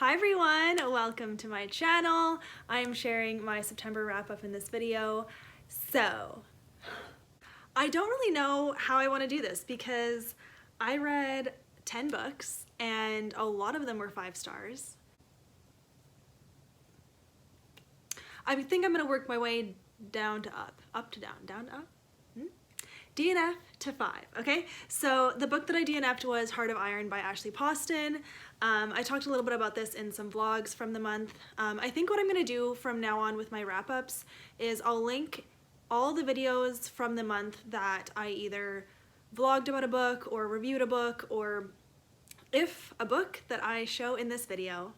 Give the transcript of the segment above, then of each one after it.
Hi everyone, welcome to my channel. I'm sharing my September wrap up in this video. So, I don't really know how I want to do this because I read 10 books and a lot of them were 5 stars. I think I'm going to work my way down to up to down to up. DNF to 5, okay? So the book that I DNF'd was Heart of Iron by Ashley Poston. I talked a little bit about this in some vlogs from the month. I think what I'm gonna do from now on with my wrap-ups is I'll link all the videos from the month that I either vlogged about a book or reviewed a book, or if a book that I show in this video,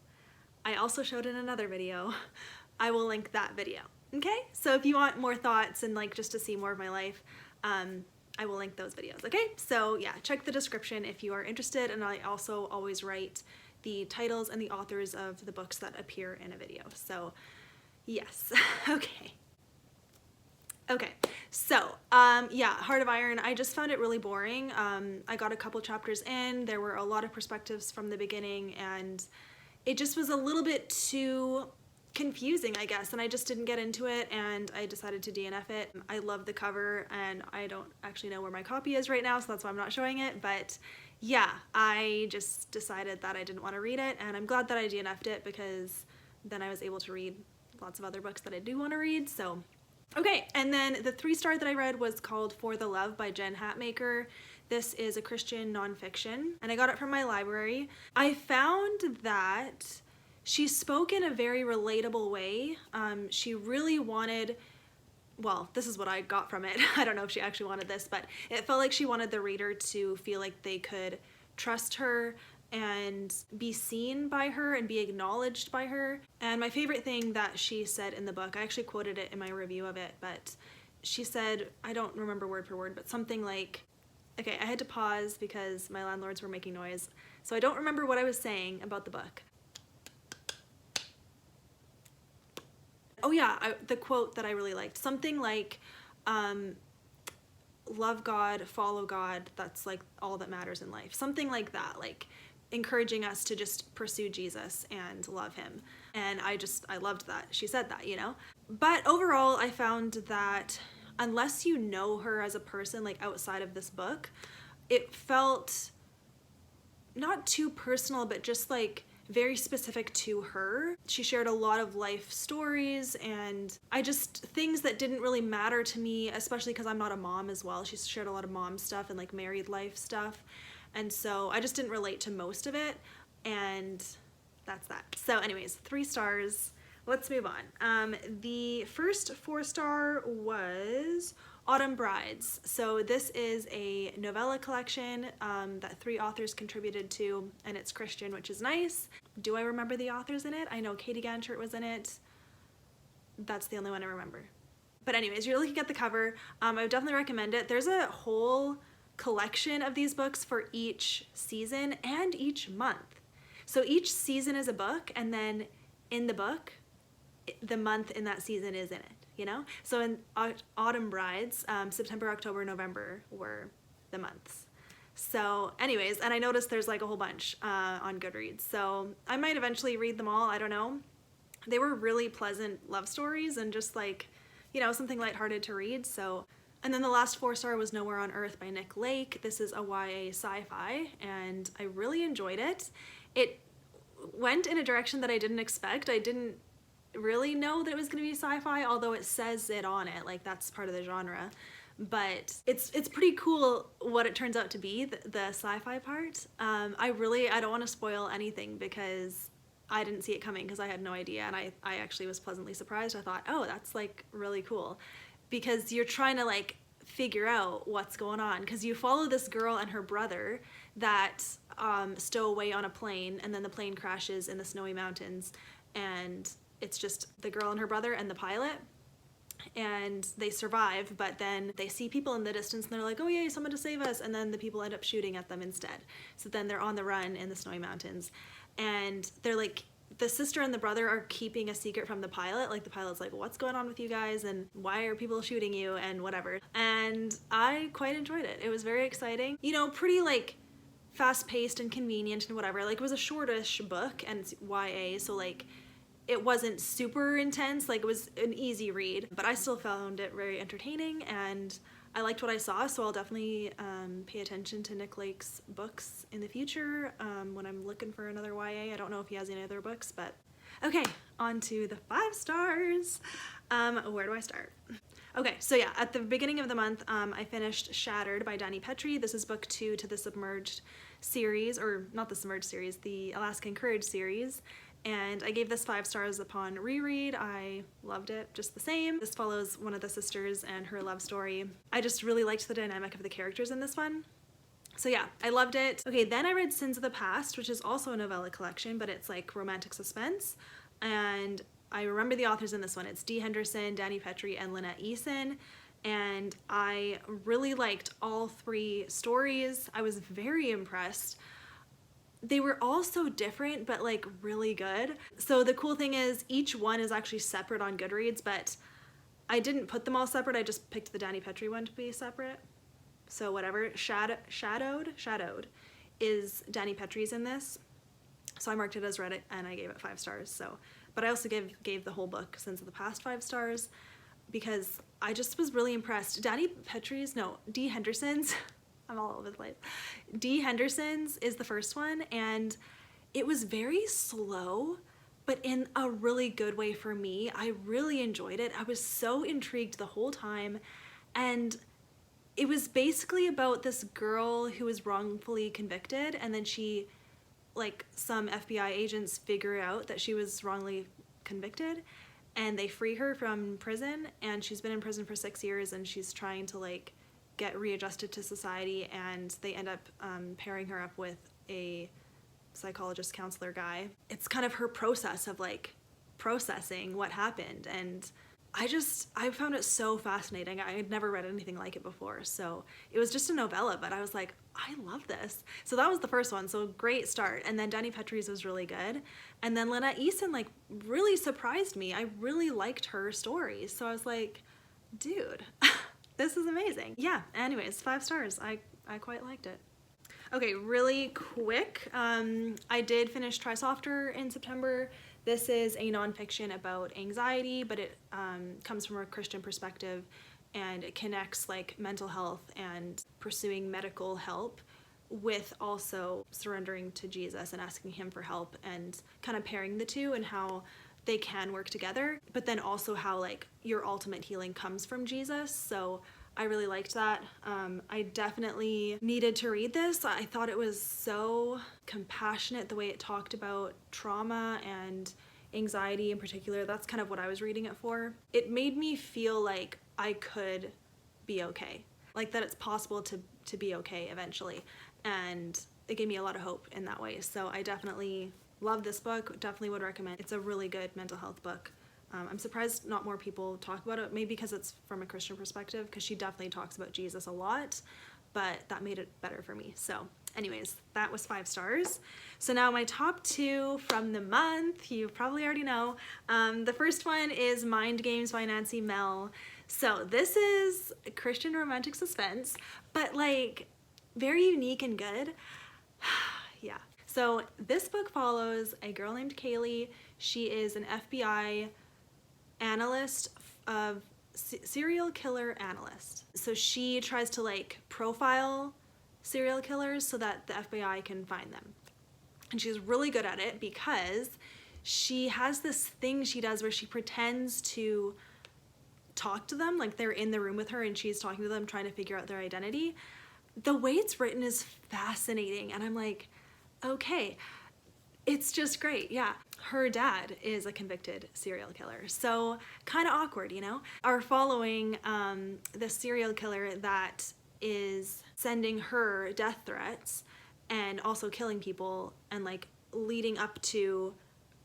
I also showed in another video, I will link that video, okay? So if you want more thoughts and like just to see more of my life, I will link those videos, okay? So yeah, check the description if you are interested, and I also always write the titles and the authors of the books that appear in a video. So yes, okay. Okay, so yeah, Heart of Iron, I just found it really boring. I got a couple chapters in, there were a lot of perspectives from the beginning, and it just was a little bit too confusing, I guess, and I just didn't get into it, and I decided to DNF it. I love the cover, and I don't actually know where my copy is right now, so that's why I'm not showing it, but yeah, I just decided that I didn't want to read it, and I'm glad that I DNF'd it because then I was able to read lots of other books that I do want to read, so. Okay, and then the 3-star that I read was called For the Love by Jen Hatmaker. This is a Christian nonfiction, and I got it from my library. I found that she spoke in a very relatable way. She really wanted, well, this is what I got from it. I don't know if she actually wanted this, but it felt like she wanted the reader to feel like they could trust her and be seen by her and be acknowledged by her. And my favorite thing that she said in the book, I actually quoted it in my review of it, but she said, I don't remember word for word, but something like, okay, I had to pause because my landlords were making noise, so I don't remember what I was saying about the book. Oh yeah, the quote that I really liked, something like, love God, follow God, that's like all that matters in life. Something like that, like encouraging us to just pursue Jesus and love him. And I loved that she said that, you know? But overall, I found that unless you know her as a person, like outside of this book, it felt not too personal, but just like very specific to her. She shared a lot of life stories and things that didn't really matter to me, especially because I'm not a mom as well. She shared a lot of mom stuff and like married life stuff. And so I just didn't relate to most of it, and that's that. So anyways, 3 stars. Let's move on. The first 4-star was Autumn Brides. So this is a novella collection that 3 authors contributed to, and it's Christian, which is nice. Do I remember the authors in it? I know Katie Ganchert was in it. That's the only one I remember. But anyways, you're looking at the cover. I would definitely recommend it. There's a whole collection of these books for each season and each month. So each season is a book, and then in the book, the month in that season is in it, you know? So in Autumn Brides, September, October, November were the months. So anyways, and I noticed there's like a whole bunch on Goodreads, so I might eventually read them all, I don't know. They were really pleasant love stories and just like, you know, something lighthearted to read, so. And then the last 4-star was Nowhere on Earth by Nick Lake. This is a YA sci-fi, and I really enjoyed it. It went in a direction that I didn't expect. I didn't really know that it was going to be sci-fi, although it says it on it, like that's part of the genre. But it's pretty cool what it turns out to be, the sci-fi part. I don't want to spoil anything because I didn't see it coming because I had no idea, and I actually was pleasantly surprised. I thought, oh, that's like really cool, because you're trying to like figure out what's going on, because you follow this girl and her brother that stow away on a plane, and then the plane crashes in the snowy mountains, and it's just the girl and her brother and the pilot, and they survive, but then they see people in the distance and they're like, oh yay, someone to save us, and then the people end up shooting at them instead. So then they're on the run in the snowy mountains, and they're like, the sister and the brother are keeping a secret from the pilot. Like the pilot's like, what's going on with you guys, and why are people shooting you, and whatever. And I quite enjoyed it. It was very exciting. You know, pretty like fast-paced and convenient and whatever. Like, it was a shortish book, and it's YA, so like it wasn't super intense. Like, it was an easy read, but I still found it very entertaining, and I liked what I saw, so I'll definitely pay attention to Nick Lake's books in the future when I'm looking for another YA. I don't know if he has any other books, but okay, on to the 5 stars. Where do I start? Okay, so yeah, at the beginning of the month, I finished Shattered by Dani Pettrey. This is book 2 to the Submerged series, or not the Submerged series, the Alaskan Courage series. And I gave this 5 stars upon reread. I loved it just the same. This follows one of the sisters and her love story. I just really liked the dynamic of the characters in this one. So yeah, I loved it. Okay, then I read Sins of the Past, which is also a novella collection, but it's like romantic suspense. And I remember the authors in this one. It's Dee Henderson, Dani Pettrey, and Lynette Eason. And I really liked all 3 stories. I was very impressed. They were all so different, but like really good. So the cool thing is each one is actually separate on Goodreads, but I didn't put them all separate. I just picked the Dani Pettrey one to be separate. So whatever. Shadowed is Dani Pettrey's in this. So I marked it as read it, and I gave it 5 stars. So, but I also gave the whole book Sins of the Past 5 stars because I just was really impressed. Dee Henderson's, I'm all over the place. Dee Henderson's is the first one, and it was very slow, but in a really good way for me. I really enjoyed it. I was so intrigued the whole time, and it was basically about this girl who was wrongfully convicted, and then some FBI agents figure out that she was wrongly convicted, and they free her from prison, and she's been in prison for 6 years, and she's trying to like get readjusted to society, and they end up pairing her up with a psychologist counselor guy. It's kind of her process of like processing what happened, and I found it so fascinating. I had never read anything like it before, so it was just a novella, but I was like, I love this. So that was the first one, so great start. And then Dani Pettrey's was really good. And then Lynette Eason like really surprised me. I really liked her stories, so I was like, dude, this is amazing. Yeah, anyways, 5 stars. I quite liked it. Okay, really quick, I did finish Try Softer in September. This is a nonfiction about anxiety, but it comes from a Christian perspective, and it connects like mental health and pursuing medical help with also surrendering to Jesus and asking him for help, and kind of pairing the two and how they can work together, but then also how like your ultimate healing comes from Jesus. So I really liked that. I definitely needed to read this. I thought it was so compassionate the way it talked about trauma and anxiety in particular. That's kind of what I was reading it for. It made me feel like I could be okay, like that it's possible to be okay eventually, and it gave me a lot of hope in that way. So I definitely love this book, definitely would recommend. It's a really good mental health book. I'm surprised not more people talk about it, maybe because it's from a Christian perspective, because she definitely talks about Jesus a lot, but that made it better for me. So anyways, that was 5 stars. So now my top 2 from the month, you probably already know. The first one is Mind Games by Nancy Mehl. So this is Christian romantic suspense, but like very unique and good. Yeah. So this book follows a girl named Kaylee. She is an FBI analyst, of serial killer analyst. So she tries to like profile serial killers so that the FBI can find them. And she's really good at it because she has this thing she does where she pretends to talk to them, like they're in the room with her and she's talking to them, trying to figure out their identity. The way it's written is fascinating, and I'm like, okay, it's just great. Yeah. Her dad is a convicted serial killer, so kind of awkward, you know? Are following the serial killer that is sending her death threats and also killing people, and like leading up to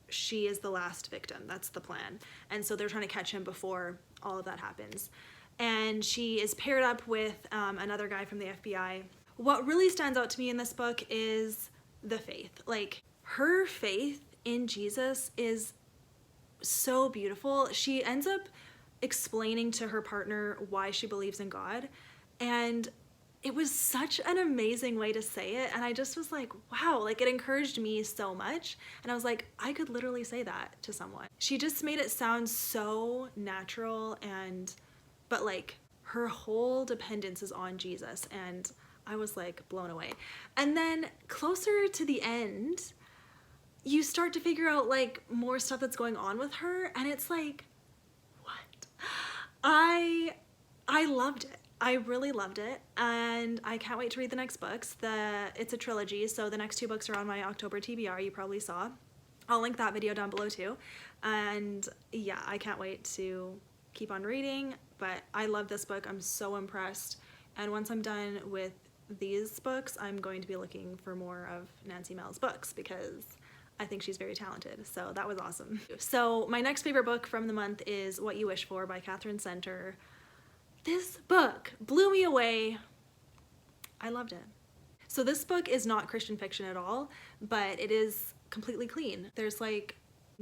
she is the last victim. That's the plan. And so they're trying to catch him before all of that happens. And she is paired up with another guy from the FBI. What really stands out to me in this book is the faith. Like, her faith in Jesus is so beautiful. She ends up explaining to her partner why she believes in God, and it was such an amazing way to say it. And I just was like, wow, like it encouraged me so much. And I was like, I could literally say that to someone. She just made it sound so natural, but like her whole dependence is on Jesus. And I was like blown away. And then closer to the end, you start to figure out like more stuff that's going on with her. And it's like, what? I loved it. I really loved it, and I can't wait to read the next books. It's a trilogy, so the next 2 books are on my October TBR, you probably saw. I'll link that video down below too. And yeah, I can't wait to keep on reading, but I love this book. I'm so impressed. And once I'm done with these books, I'm going to be looking for more of Nancy Mehl's books because I think she's very talented. So that was awesome. So my next favorite book from the month is What You Wish For by Katherine. This book blew me away. I loved it. So this book is not Christian fiction at all, but it is completely clean. There's like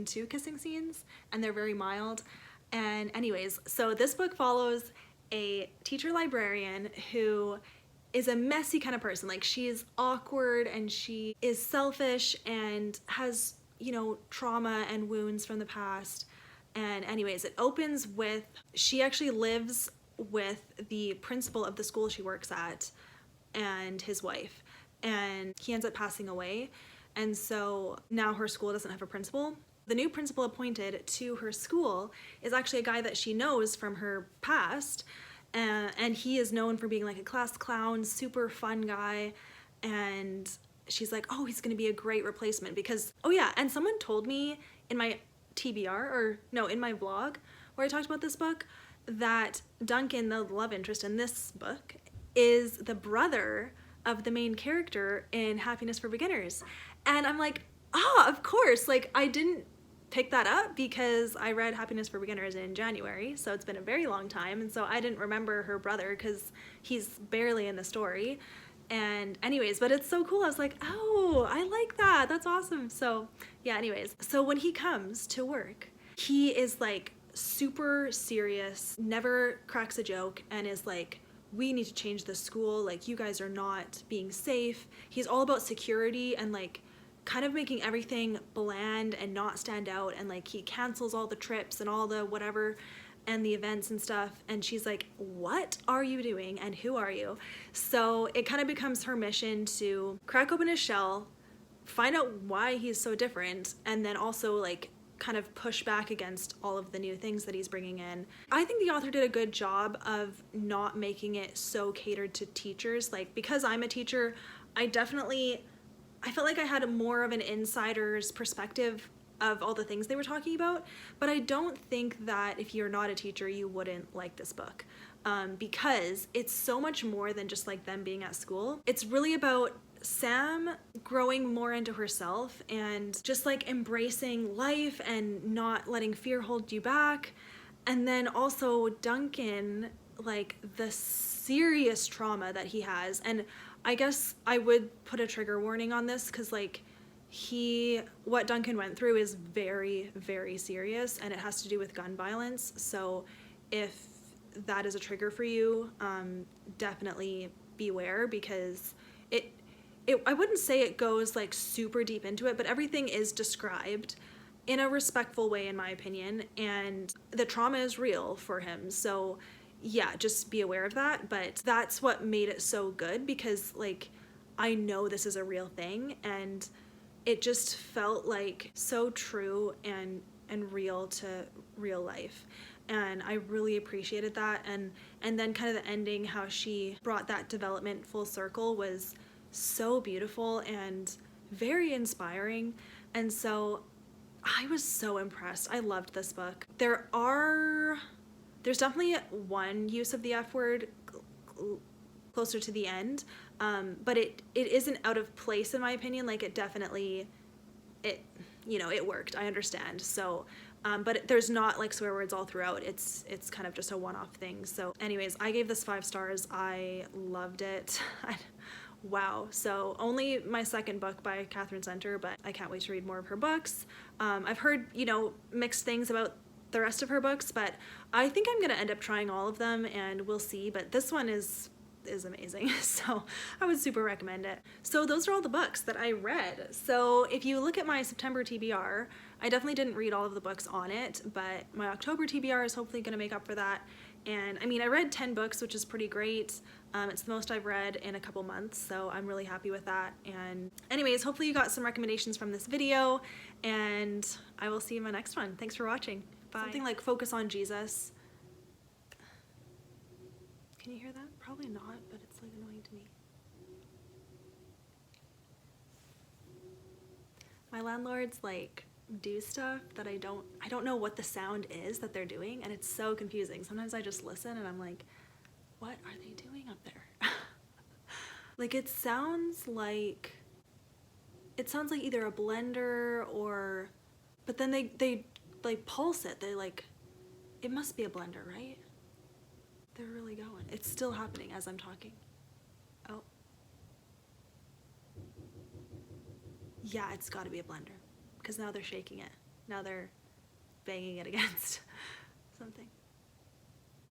2 kissing scenes and they're very mild. And anyways, so this book follows a teacher librarian who is a messy kind of person. Like she's awkward and she is selfish and has, you know, trauma and wounds from the past. And anyways, it opens with, she actually lives with the principal of the school she works at and his wife, and he ends up passing away, and so now her school doesn't have a principal. The new principal appointed to her school is actually a guy that she knows from her past, and he is known for being like a class clown, super fun guy, and she's like, oh, he's gonna be a great replacement because, oh yeah, and someone told me in my TBR, or no, in my vlog where I talked about this book, that Duncan, the love interest in this book, is the brother of the main character in Happiness for Beginners. And I'm like, of course. Like, I didn't pick that up because I read Happiness for Beginners in January, so it's been a very long time, and so I didn't remember her brother because he's barely in the story. And anyways, but it's so cool. I was like, oh, I like that. That's awesome. So yeah, anyways. So when he comes to work, he is like super serious, never cracks a joke, and is like, we need to change the school, like you guys are not being safe. He's all about security and like kind of making everything bland and not stand out, and like he cancels all the trips and all the whatever and the events and stuff, and she's like, what are you doing and who are you? So it kind of becomes her mission to crack open his shell, find out why he's so different, and then also like kind of push back against all of the new things that he's bringing in. I think the author did a good job of not making it so catered to teachers. Like, because I'm a teacher, I felt like I had more of an insider's perspective of all the things they were talking about, but I don't think that if you're not a teacher, you wouldn't like this book, because it's so much more than just like them being at school. It's really about Sam growing more into herself and just like embracing life and not letting fear hold you back. And then also Duncan, like the serious trauma that he has. And I guess I would put a trigger warning on this because like what Duncan went through is very, very serious, and it has to do with gun violence. So if that is a trigger for you, definitely beware, because I wouldn't say it goes like super deep into it, but everything is described in a respectful way, in my opinion, and the trauma is real for him. So yeah, just be aware of that. But that's what made it so good, because like I know this is a real thing, and it just felt like so true and real to real life. And I really appreciated that. And then kind of the ending, how she brought that development full circle, was so beautiful and very inspiring. And so I was so impressed. I loved this book. There's definitely one use of the F word closer to the end, but it isn't out of place in my opinion. Like it definitely, it worked. I understand. So, but there's not like swear words all throughout. It's kind of just a one-off thing. So anyways, I gave this 5 stars. I loved it. Wow. So only my second book by Katherine, but I can't wait to read more of her books. I've heard, mixed things about the rest of her books, but I think I'm going to end up trying all of them, and we'll see. But this one is is amazing. So I would super recommend it. So those are all the books that I read. So if you look at my September TBR, I definitely didn't read all of the books on it, but my October TBR is hopefully going to make up for that. And I mean, I read 10 books, which is pretty great. It's the most I've read in a couple months, so I'm really happy with that. And anyways, hopefully you got some recommendations from this video, and I will see you in my next one. Thanks for watching. Bye. Something like focus on Jesus. Can you hear that? Probably not, but it's like annoying to me. My landlords like do stuff that I don't know what the sound is that they're doing, and it's so confusing. Sometimes I just listen and I'm like, what are they doing up there? Like it sounds like either a blender or, but then they like pulse it. They like, it must be a blender, right? They're really going. It's still happening as I'm talking. Oh. Yeah, it's gotta be a blender because now they're shaking it. Now they're banging it against.